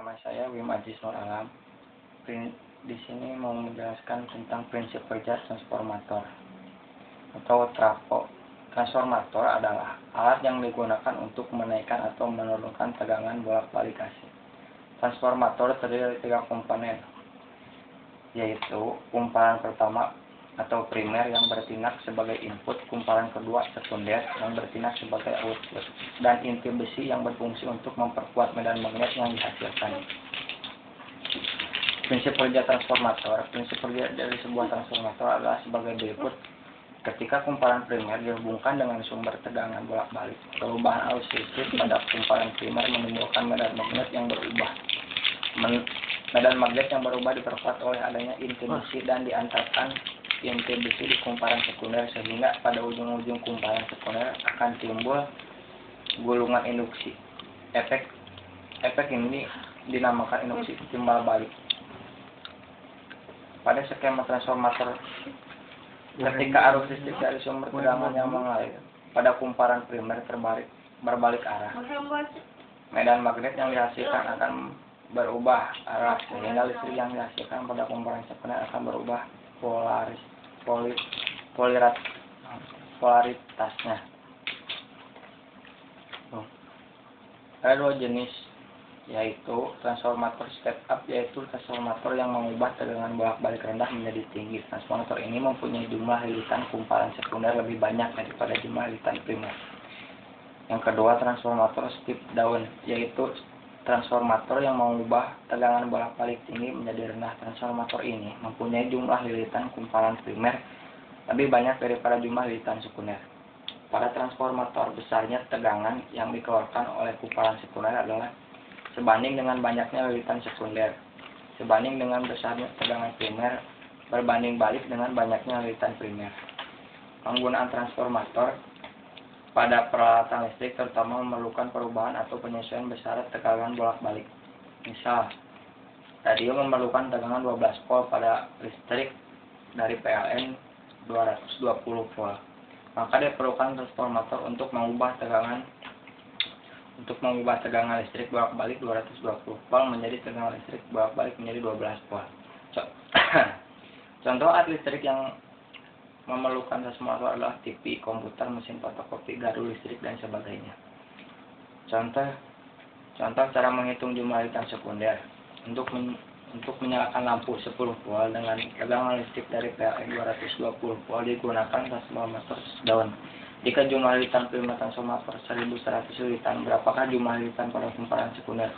Nama saya Wim Ajis Nur Alam. Di sini mau menjelaskan tentang prinsip kerja transformator atau trafo. Transformator adalah alat yang digunakan untuk menaikkan atau menurunkan tegangan bolak-balik AC. Transformator terdiri dari 3 komponen, yaitu kumparan pertama atau primer yang bertindak sebagai input, kumparan kedua sekunder yang bertindak sebagai output, dan inti besi yang berfungsi untuk memperkuat medan magnet yang dihasilkan. Prinsip kerja transformator. Prinsip kerja dari sebuah transformator adalah sebagai berikut. Ketika kumparan primer dihubungkan dengan sumber tegangan bolak-balik, perubahan arus listrik pada kumparan primer menimbulkan medan magnet yang berubah. Medan magnet yang berubah diperkuat oleh adanya inti besi dan diantarkan inti besi di kumparan sekunder, sehingga pada ujung-ujung kumparan sekunder akan timbul gulungan induksi. Efek ini dinamakan induksi timbal balik. Pada skema transformator, ketika arus listrik dari sumber tegangan yang mengalir pada kumparan primer berbalik arah, medan magnet yang dihasilkan akan berubah arah, sehingga listrik yang dihasilkan pada kumparan sekunder akan berubah polaritasnya. Ada 2 jenis, yaitu transformator step up, yaitu transformator yang mengubah tegangan bolak-balik rendah menjadi tinggi. Transformator ini mempunyai jumlah lilitan kumparan sekunder lebih banyak daripada jumlah lilitan primer. Yang kedua, transformator step down, yaitu transformator yang mengubah tegangan bolak-balik tinggi menjadi rendah. Transformator ini mempunyai jumlah lilitan kumparan primer lebih banyak daripada jumlah lilitan sekunder. Pada transformator, besarnya tegangan yang dikeluarkan oleh kumparan sekunder adalah sebanding dengan banyaknya lilitan sekunder, sebanding dengan besarnya tegangan primer, berbanding balik dengan banyaknya lilitan primer. Penggunaan transformator pada peralatan listrik terutama memerlukan perubahan atau penyesuaian besar tegangan bolak-balik. Misal, radio memerlukan tegangan 12 volt pada listrik dari PLN 220 volt. Maka diperlukan transformator untuk mengubah tegangan listrik bolak-balik 220 volt menjadi tegangan listrik bolak-balik menjadi 12 volt. Contoh alat listrik yang memerlukan transformator adalah TV, komputer, mesin fotokopi, gardu listrik, dan sebagainya. Contoh cara menghitung jumlah lilitan sekunder. Untuk menyalakan lampu 10 volt dengan tegangan listrik dari PLN 220 volt digunakan transformator down. Jika jumlah lilitan primer transformator 1100 lilitan, berapakah jumlah lilitan pada kumparan sekunder?